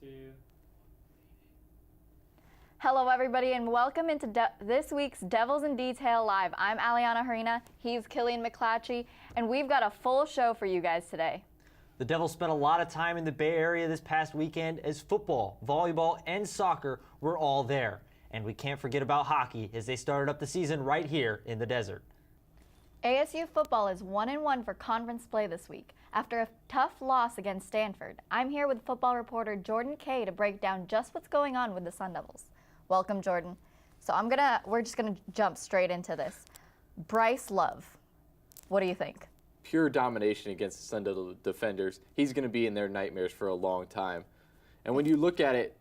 2. Hello everybody and welcome into this week's Devils in Detail Live. I'm Alyanna, Harina, he's Killian, McClatchey, and we've got a full show for you guys today. The Devils spent a lot of time in the Bay Area this past weekend as football, volleyball, and soccer were all there. And we can't forget about hockey as they started up the season right here in the desert. ASU football is 1-1 for conference play this week after a tough loss against Stanford. I'm here with football reporter Jordan Kay to break down just what's going on with the Sun Devils. Welcome, Jordan. So we're just gonna jump straight into this. Bryce Love, what do you think? Pure domination against the Sun Devil defenders. He's going to be in their nightmares for a long time. And when you look at it,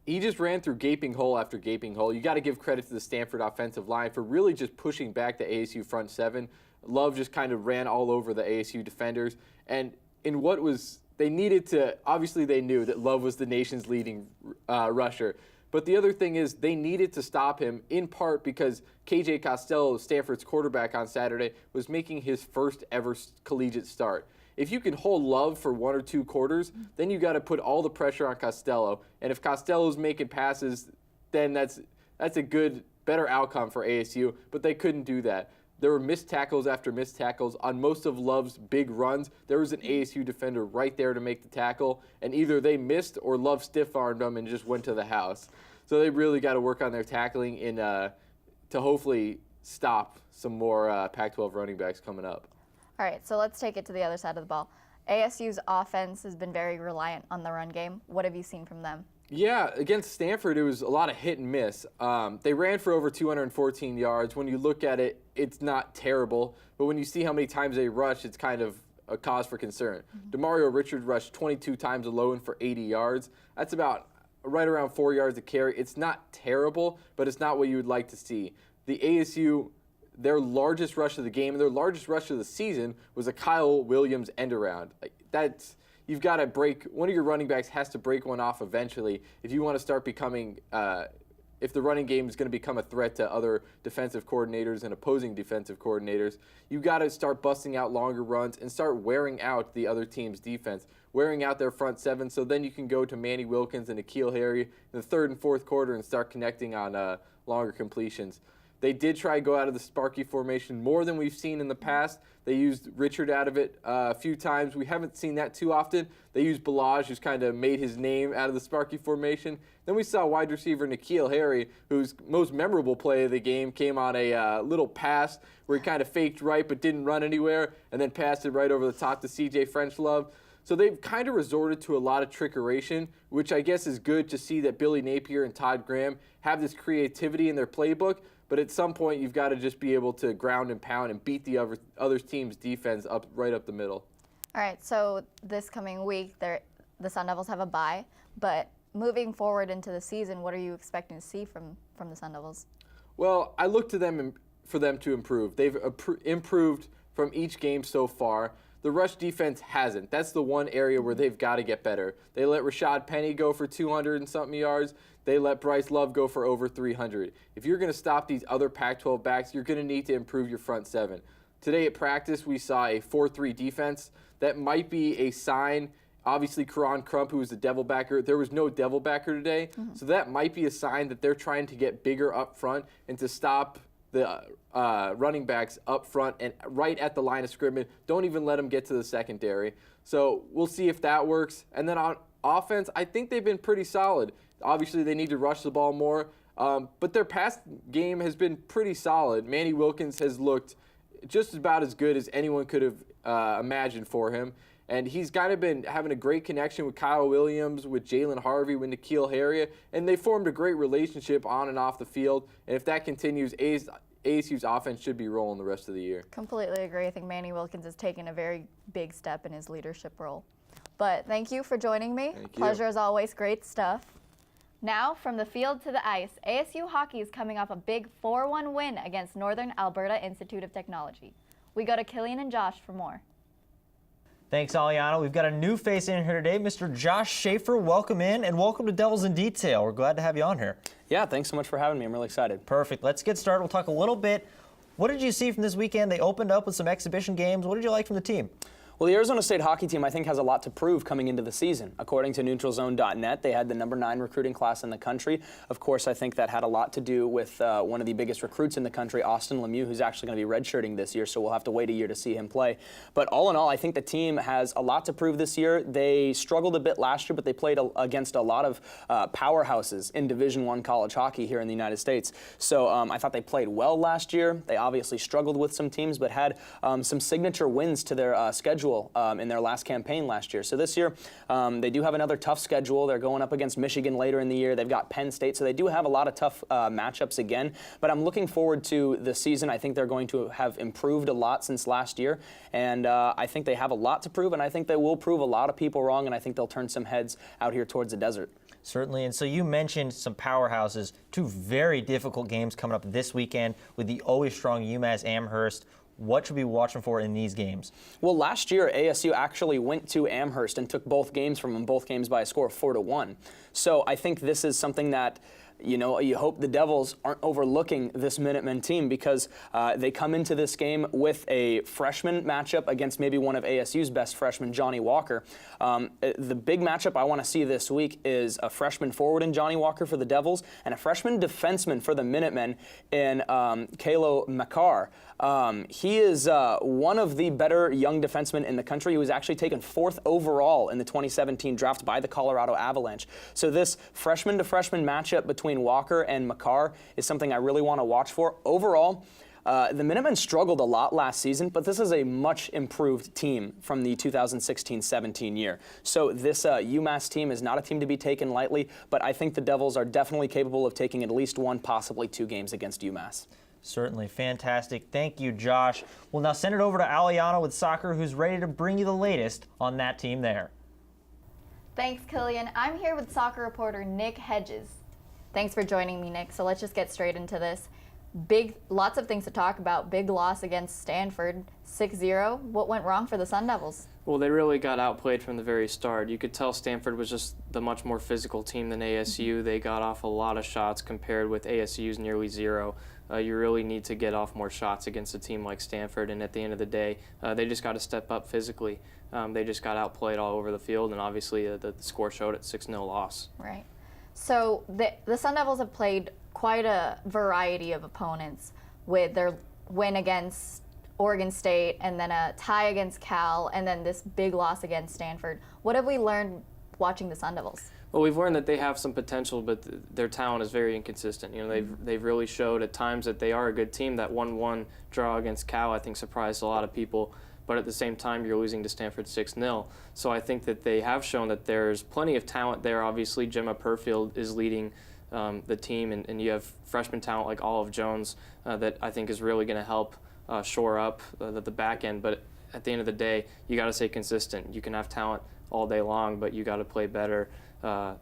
he just ran through gaping hole after gaping hole. You got to give credit to the Stanford offensive line for really just pushing back the ASU front seven. Love just kind of ran all over the ASU defenders. And in what was, they needed to, obviously they knew that Love was the nation's leading rusher. But the other thing is they needed to stop him in part because KJ Costello, Stanford's quarterback on Saturday, was making his first ever collegiate start. If you can hold Love for 1 or 2 quarters, then you got to put all the pressure on Costello. And if Costello's making passes, then that's a better outcome for ASU. But they couldn't do that. There were missed tackles after missed tackles. On most of Love's big runs, there was an ASU defender right there to make the tackle, and either they missed or Love stiff-armed them and just went to the house. So they really got to work on their tackling to hopefully stop some more Pac-12 running backs coming up. All right, so let's take it to the other side of the ball. ASU's offense has been very reliant on the run game. What have you seen from them? Yeah, against Stanford, it was a lot of hit and miss. They ran for over 214 yards. When you look at it, it's not terrible. But when you see how many times they rushed, it's kind of a cause for concern. DeMario Richard rushed 22 times alone for 80 yards. That's about right around 4 yards a carry. It's not terrible, but it's not what you would like to see. The ASU, their largest rush of the game and their largest rush of the season was a Kyle Williams end around. You've got to break, one of your running backs has to break one off eventually if you want to start becoming, if the running game is going to become a threat to other defensive coordinators and opposing defensive coordinators. You've got to start busting out longer runs and start wearing out the other team's defense, wearing out their front seven, so then you can go to Manny Wilkins and N'Keal Harry in the third and fourth quarter and start connecting on longer completions. They did try to go out of the Sparky formation more than we've seen in the past. They used Richard out of it a few times. We haven't seen that too often. They used Balaj, who's kind of made his name out of the Sparky formation. Then we saw wide receiver N'Keal Harry, whose most memorable play of the game came on a little pass where he kind of faked right but didn't run anywhere and then passed it right over the top to CJ French-Love. So they've kind of resorted to a lot of trickeration, which I guess is good to see that Billy Napier and Todd Graham have this creativity in their playbook. But at some point, you've got to just be able to ground and pound and beat the other team's defense right up the middle. All right, so this coming week, the Sun Devils have a bye. But moving forward into the season, what are you expecting to see from the Sun Devils? Well, I look to them for them to improve. They've improved from each game so far. The rush defense hasn't. That's the one area where they've got to get better. They let Rashad Penny go for 200 and something yards. They let Bryce Love go for over 300. If you're going to stop these other Pac-12 backs, you're going to need to improve your front seven. Today at practice, we saw a 4-3 defense. That might be a sign. Obviously, Karan Crump, who was the devil backer, there was no devil backer today. So that might be a sign that they're trying to get bigger up front and to stop the running backs up front and right at the line of scrimmage. Don't even let them get to the secondary. So we'll see if that works. And then on offense, I think they've been pretty solid. Obviously, they need to rush the ball more, but their pass game has been pretty solid. Manny Wilkins has looked just about as good as anyone could have imagined for him. And he's kind of been having a great connection with Kyle Williams, with Jalen Harvey, with N'Keal Harry, and they formed a great relationship on and off the field. And if that continues, ASU's offense should be rolling the rest of the year. Completely agree. I think Manny Wilkins has taken a very big step in his leadership role. But thank you for joining me. Thank you. Pleasure as always. Great stuff. Now, from the field to the ice, ASU hockey is coming off a big 4-1 win against Northern Alberta Institute of Technology. We go to Killian and Josh for more. Thanks, Alyanna. We've got a new face in here today, Mr. Josh Schaefer. Welcome in, and welcome to Devils in Detail. We're glad to have you on here. Yeah, thanks so much for having me. I'm really excited. Perfect. Let's get started. We'll talk a little bit. What did you see from this weekend? They opened up with some exhibition games. What did you like from the team? Well, the Arizona State hockey team, I think, has a lot to prove coming into the season. According to NeutralZone.net, they had the #9 recruiting class in the country. Of course, I think that had a lot to do with one of the biggest recruits in the country, Austin Lemieux, who's actually going to be redshirting this year, so we'll have to wait a year to see him play. But all in all, I think the team has a lot to prove this year. They struggled a bit last year, but they played against a lot of powerhouses in Division I college hockey here in the United States. So I thought they played well last year. They obviously struggled with some teams, but had some signature wins to their schedule in their last campaign last year. So this year, they do have another tough schedule. They're going up against Michigan later in the year. They've got Penn State, so they do have a lot of tough matchups again. But I'm looking forward to the season. I think they're going to have improved a lot since last year, and I think they have a lot to prove, and I think they will prove a lot of people wrong, and I think they'll turn some heads out here towards the desert. Certainly, and so you mentioned some powerhouses, two very difficult games coming up this weekend with the always strong UMass Amherst. What should we be watching for in these games? Well, last year, ASU actually went to Amherst and took both games from them, both games by a score of 4-1. So I think this is something that, you know, you hope the Devils aren't overlooking this Minutemen team, because they come into this game with a freshman matchup against maybe one of ASU's best freshmen, Johnny Walker. The big matchup I want to see this week is a freshman forward in Johnny Walker for the Devils and a freshman defenseman for the Minutemen in Kalo Makar. He is one of the better young defensemen in the country. He was actually taken 4th overall in the 2017 draft by the Colorado Avalanche. So this freshman to freshman matchup between Walker and Makar is something I really want to watch for. Overall, the Minutemen struggled a lot last season, but this is a much improved team from the 2016-17 year. So this UMass team is not a team to be taken lightly, but I think the Devils are definitely capable of taking at least one, possibly 2 games against UMass. Certainly. Fantastic. Thank you, Josh. We'll now send it over to Alyanna with soccer, who's ready to bring you the latest on that team there. Thanks, Killian. I'm here with soccer reporter Nick Hedges. Thanks for joining me, Nick. So let's just get straight into this. Lots of things to talk about. Big loss against Stanford, 6-0. What went wrong for the Sun Devils? Well, they really got outplayed from the very start. You could tell Stanford was just the much more physical team than ASU. They got off a lot of shots compared with ASU's nearly 0. You really need to get off more shots against a team like Stanford, and at the end of the day, they just got to step up physically. They just got outplayed all over the field, and obviously the score showed it, 6-0 loss. Right. So the Sun Devils have played quite a variety of opponents, with their win against Oregon State and then a tie against Cal and then this big loss against Stanford. What have we learned watching the Sun Devils? Well, we've learned that they have some potential, but their talent is very inconsistent. You know, they've really showed at times that they are a good team. That 1-1 draw against Cal, I think, surprised a lot of people. But at the same time, you're losing to Stanford 6-0. So I think that they have shown that there's plenty of talent there. Obviously, Gemma Perfield is leading the team, and you have freshman talent like Olive Jones that I think is really going to help shore up the back end. But at the end of the day, you got to stay consistent. You can have talent all day long, but you got to play better. And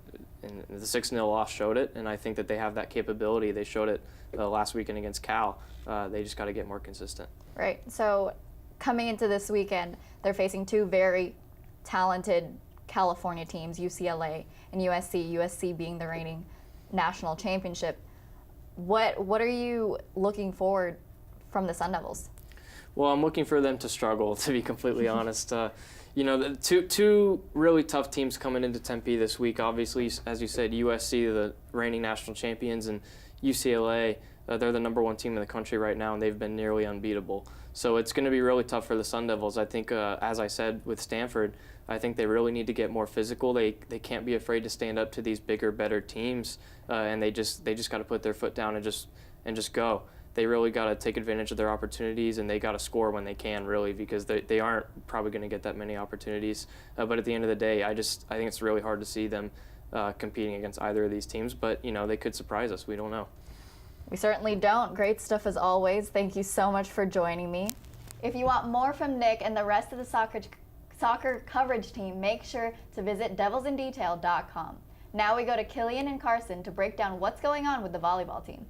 the 6-0 loss showed it, and I think that they have that capability. They showed it last weekend against Cal. They just got to get more consistent. Right. So coming into this weekend, they're facing 2 very talented California teams, UCLA and USC, USC being the reigning national championship. What are you looking forward from the Sun Devils? Well, I'm looking for them to struggle, to be completely honest. You know, the two really tough teams coming into Tempe this week. Obviously, as you said, USC, the reigning national champions, and UCLA, they're the #1 team in the country right now, and they've been nearly unbeatable. So it's going to be really tough for the Sun Devils. I think, as I said with Stanford, I think they really need to get more physical. They can't be afraid to stand up to these bigger, better teams, and they just got to put their foot down and just go. They really got to take advantage of their opportunities, and they got to score when they can, really, because they aren't probably going to get that many opportunities. But at the end of the day, I think it's really hard to see them competing against either of these teams. But, you know, they could surprise us. We don't know. We certainly don't. Great stuff as always. Thank you so much for joining me. If you want more from Nick and the rest of the soccer coverage team, make sure to visit devilsindetail.com. Now we go to Killian and Carson to break down what's going on with the volleyball team.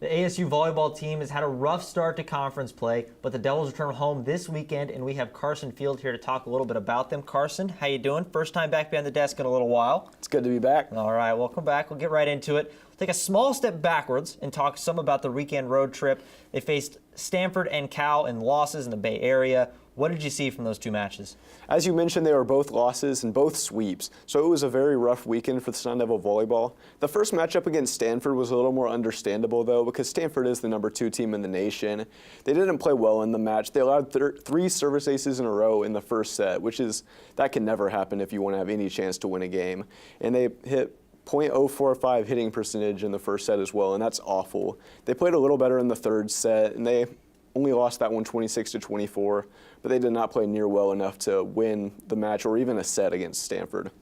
The ASU volleyball team has had a rough start to conference play, but the Devils return home this weekend, and we have Carson Field here to talk a little bit about them. Carson, how you doing? First time back behind the desk in a little while. It's good to be back. All right, welcome back. We'll get right into it. We'll take a small step backwards and talk some about the weekend road trip. They faced Stanford and Cal in losses in the Bay Area. What did you see from those two matches? As you mentioned, they were both losses and both sweeps, so it was a very rough weekend for the Sun Devil volleyball. The first matchup against Stanford was a little more understandable, though, because Stanford is the #2 team in the nation. They didn't play well in the match. They allowed 3 service aces in a row in the first set, that can never happen if you want to have any chance to win a game. And they hit .045 hitting percentage in the first set as well, and that's awful. They played a little better in the third set, and they only lost that one 26-24, but they did not play near well enough to win the match or even a set against Stanford.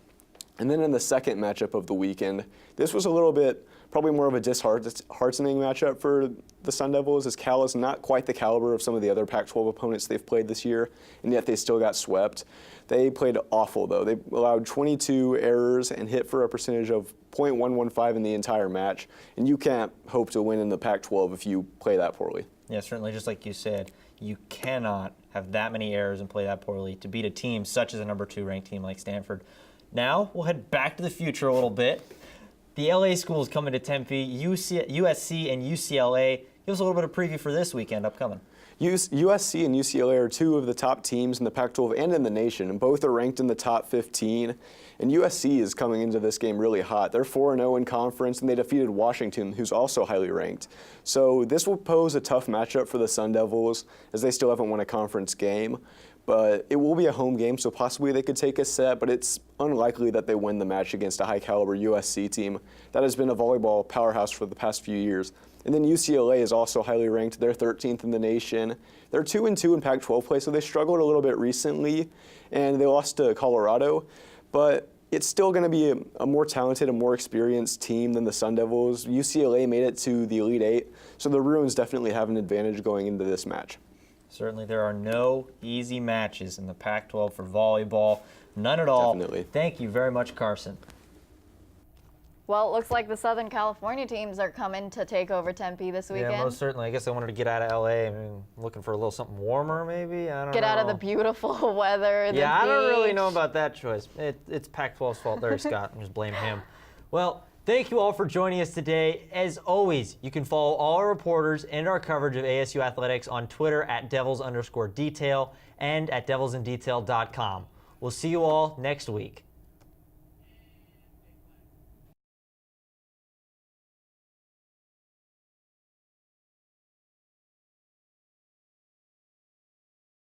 And then in the second matchup of the weekend, this was a little bit, probably more of a disheartening matchup for the Sun Devils, as Cal is not quite the caliber of some of the other Pac-12 opponents they've played this year, and yet they still got swept. They played awful, though. They allowed 22 errors and hit for a percentage of .115 in the entire match, and you can't hope to win in the Pac-12 if you play that poorly. Yeah, certainly, just like you said, you cannot have that many errors and play that poorly to beat a team such as a #2 ranked team like Stanford. Now, we'll head back to the future a little bit. The LA schools coming to Tempe, USC and UCLA. Give us a little bit of preview for this weekend upcoming. USC and UCLA are 2 of the top teams in the Pac-12 and in the nation, and both are ranked in the top 15. And USC is coming into this game really hot. They're 4-0 in conference, and they defeated Washington, who's also highly ranked. So this will pose a tough matchup for the Sun Devils, as they still haven't won a conference game. But it will be a home game, so possibly they could take a set, but it's unlikely that they win the match against a high-caliber USC team that has been a volleyball powerhouse for the past few years. And then UCLA is also highly ranked. They're 13th in the nation. They're 2-2 in Pac-12 play, so they struggled a little bit recently, and they lost to Colorado. But it's still going to be a more talented and more experienced team than the Sun Devils. UCLA made it to the Elite Eight, so the Bruins definitely have an advantage going into this match. Certainly, there are no easy matches in the Pac-12 for volleyball. None at all. Definitely. Thank you very much, Carson. Well, it looks like the Southern California teams are coming to take over Tempe this weekend. Yeah, most certainly. I guess I wanted to get out of LA. I mean, looking for a little something warmer, maybe. I don't know. Get out of the beautiful weather. The I don't really beach. know about that choice. It's Pac-12's fault. There, Scott. Just blame him. Well, thank you all for joining us today. As always, you can follow all our reporters and our coverage of ASU athletics on Twitter at Devils_detail and at devilsindetail.com. We'll see you all next week.